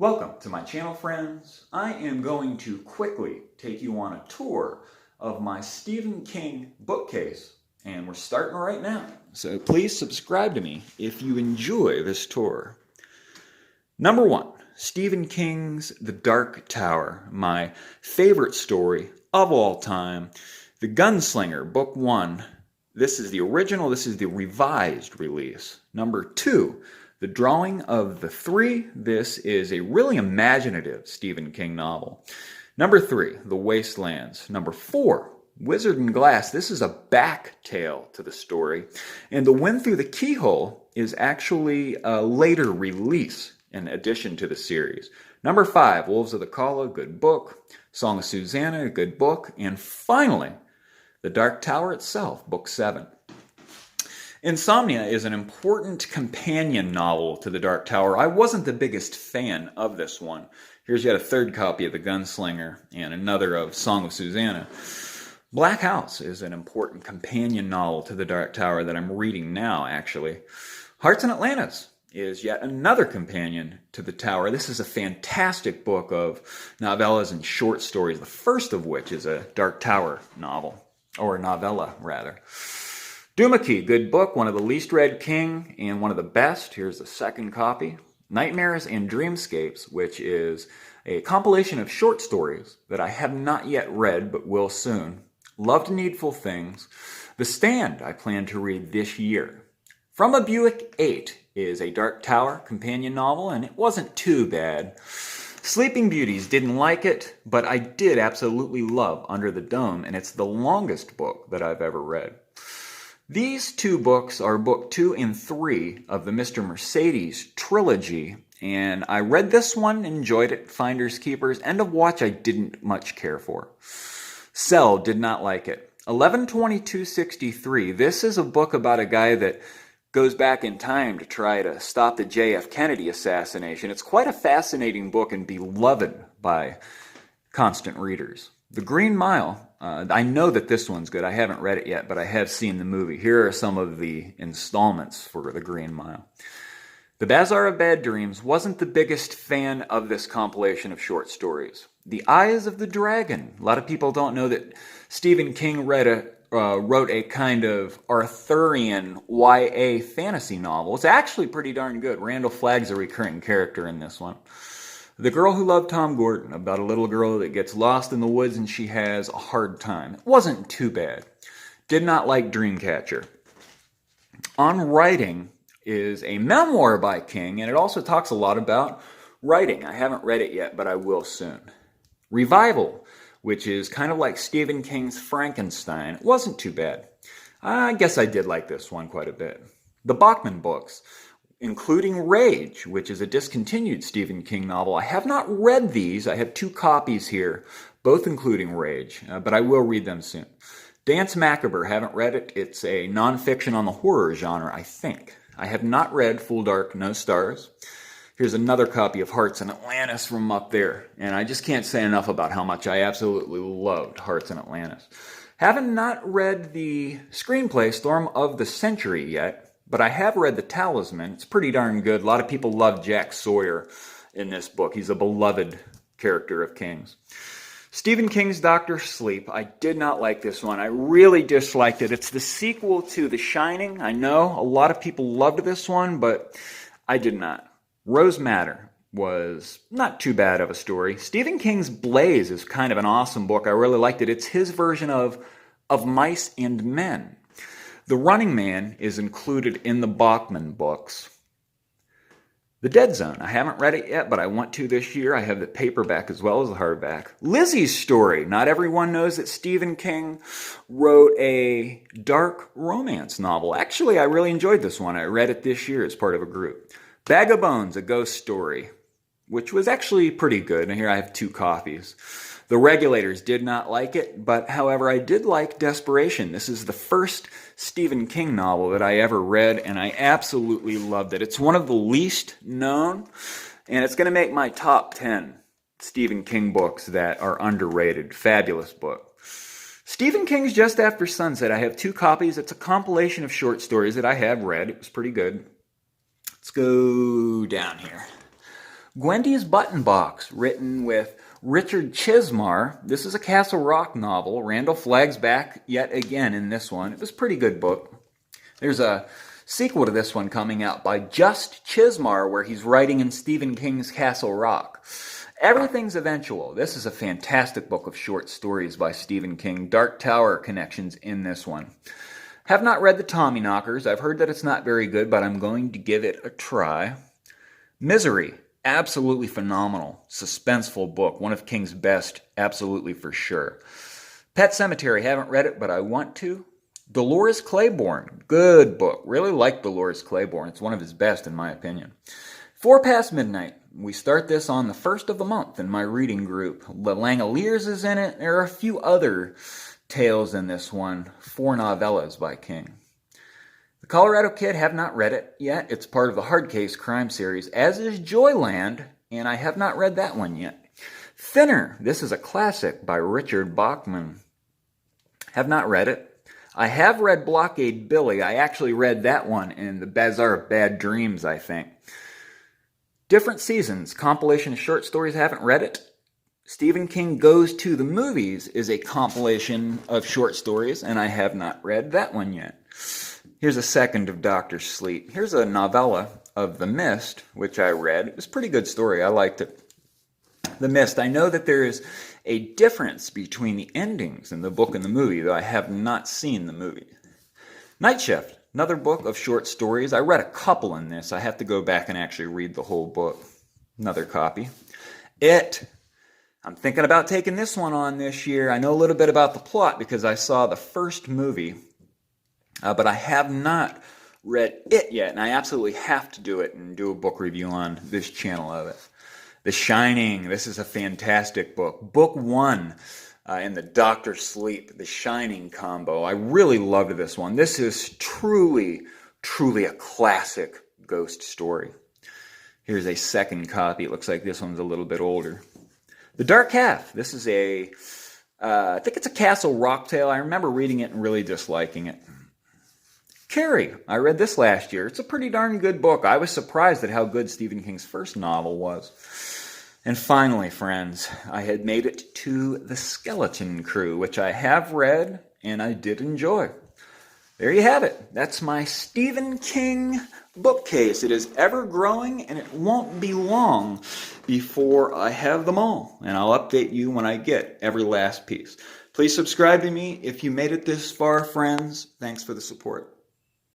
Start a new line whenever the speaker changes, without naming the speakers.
Welcome to my channel, friends. I am going to quickly take you on a tour of my Stephen King bookcase, and we're starting right now. So please subscribe to me if you enjoy this tour. Number 1, Stephen King's The Dark Tower, my favorite story of all time. The Gunslinger, Book 1. This is the original, this is the revised release. Number 2, The Drawing of the Three. This is a really imaginative Stephen King novel. Number 3, The Wastelands. Number 4, Wizard and Glass. This is a back tale to the story. And The Wind Through the Keyhole is actually a later release in addition to the series. Number 5, Wolves of the Calla, good book. Song of Susanna, a good book. And finally, The Dark Tower itself, book 7. Insomnia is an important companion novel to The Dark Tower. I wasn't the biggest fan of this one. Here's yet a third copy of The Gunslinger and another of Song of Susanna. Black House is an important companion novel to The Dark Tower that I'm reading now, actually. Hearts in Atlantis is yet another companion to The Tower. This is a fantastic book of novellas and short stories, the first of which is a Dark Tower novel, or novella, rather. Duma-Key, good book, one of the least read King and one of the best. Here's the second copy. Nightmares and Dreamscapes, which is a compilation of short stories that I have not yet read but will soon. Loved Needful Things. The Stand, I plan to read this year. From a Buick 8 is a Dark Tower companion novel, and it wasn't too bad. Sleeping Beauties, didn't like it, but I did absolutely love Under the Dome, and it's the longest book that I've ever read. These two books are book 2 and 3 of the Mr. Mercedes trilogy, and I read this one, enjoyed it. Finders Keepers. End of Watch I didn't much care for. Cell, did not like it. 11/22/63. This is a book about a guy that goes back in time to try to stop the JF Kennedy assassination. It's quite a fascinating book and beloved by constant readers. The Green Mile. I know that this one's good. I haven't read it yet, but I have seen the movie. Here are some of the installments for The Green Mile. The Bazaar of Bad Dreams. Wasn't the biggest fan of this compilation of short stories. The Eyes of the Dragon. A lot of people don't know that Stephen King wrote a kind of Arthurian YA fantasy novel. It's actually pretty darn good. Randall Flagg's a recurring character in this one. The Girl Who Loved Tom Gordon, about a little girl that gets lost in the woods and she has a hard time. It wasn't too bad. Did not like Dreamcatcher. On Writing is a memoir by King, and it also talks a lot about writing. I haven't read it yet, but I will soon. Revival, which is kind of like Stephen King's Frankenstein. It wasn't too bad. I guess I did like this one quite a bit. The Bachman books, including Rage, which is a discontinued Stephen King novel. I have not read these. I have 2 copies here, both including Rage, but I will read them soon. Danse Macabre, haven't read it. It's a nonfiction on the horror genre, I think. I have not read Full Dark, No Stars. Here's another copy of Hearts in Atlantis from up there, and I just can't say enough about how much I absolutely loved Hearts in Atlantis. Haven't not read the screenplay Storm of the Century yet, but I have read The Talisman. It's pretty darn good. A lot of people love Jack Sawyer in this book. He's a beloved character of King's. Stephen King's Dr. Sleep. I did not like this one. I really disliked it. It's the sequel to The Shining. I know a lot of people loved this one, but I did not. Rose Madder was not too bad of a story. Stephen King's Blaze is kind of an awesome book. I really liked it. It's his version of Mice and Men. The Running Man is included in the Bachman books. The Dead Zone. I haven't read it yet, but I want to this year. I have the paperback as well as the hardback. Lizzie's Story. Not everyone knows that Stephen King wrote a dark romance novel. Actually, I really enjoyed this one. I read it this year as part of a group. Bag of Bones, a ghost story, which was actually pretty good. And here I have 2 copies. The Regulators, did not like it, but however, I did like Desperation. This is the first Stephen King novel that I ever read, and I absolutely loved it. It's one of the least known, and it's going to make my top 10 Stephen King books that are underrated. Fabulous book. Stephen King's Just After Sunset. I have 2 copies. It's a compilation of short stories that I have read. It was pretty good. Let's go down here. Gwendy's Button Box, written with Richard Chizmar. This is a Castle Rock novel. Randall Flagg's back yet again in this one. It was a pretty good book. There's a sequel to this one coming out by Just Chizmar, where he's writing in Stephen King's Castle Rock. Everything's Eventual. This is a fantastic book of short stories by Stephen King. Dark Tower connections in this one. Have not read The Tommyknockers. I've heard that it's not very good, but I'm going to give it a try. Misery. Absolutely phenomenal, suspenseful book. One of King's best, absolutely for sure. Pet Sematary. Haven't read it, but I want to. Dolores Claiborne. Good book. Really like Dolores Claiborne. It's one of his best, in my opinion. 4 Past Midnight. We start this on the 1st of the month in my reading group. The Langoliers is in it. There are a few other tales in this one. 4 novellas by King. The Colorado Kid, have not read it yet. It's part of the Hard Case crime series, as is Joyland, and I have not read that one yet. Thinner. This is a classic by Richard Bachman. Have not read it. I have read Blockade Billy. I actually read that one in the Bazaar of Bad Dreams, I think. Different Seasons, compilation of short stories. Haven't read it. Stephen King Goes to the Movies is a compilation of short stories, and I have not read that one yet. Here's a second of Dr. Sleep. Here's a novella of The Mist, which I read. It was a pretty good story. I liked it. The Mist. I know that there is a difference between the endings in the book and the movie, though I have not seen the movie. Night Shift. Another book of short stories. I read a couple in this. I have to go back and actually read the whole book. Another copy. It. I'm thinking about taking this one on this year. I know a little bit about the plot because I saw the first movie. But I have not read it yet, and I absolutely have to do it and do a book review on this channel of it. The Shining. This is a fantastic book. Book 1 in the Dr. Sleep, The Shining combo. I really loved this one. This is truly, truly a classic ghost story. Here's a second copy. It looks like this one's a little bit older. The Dark Half. This is I think it's a Castle Rock tale. I remember reading it and really disliking it. Carrie. I read this last year. It's a pretty darn good book. I was surprised at how good Stephen King's first novel was. And finally, friends, I had made it to The Skeleton Crew, which I have read and I did enjoy. There you have it. That's my Stephen King bookcase. It is ever growing, and it won't be long before I have them all. And I'll update you when I get every last piece. Please subscribe to me if you made it this far, friends. Thanks for the support.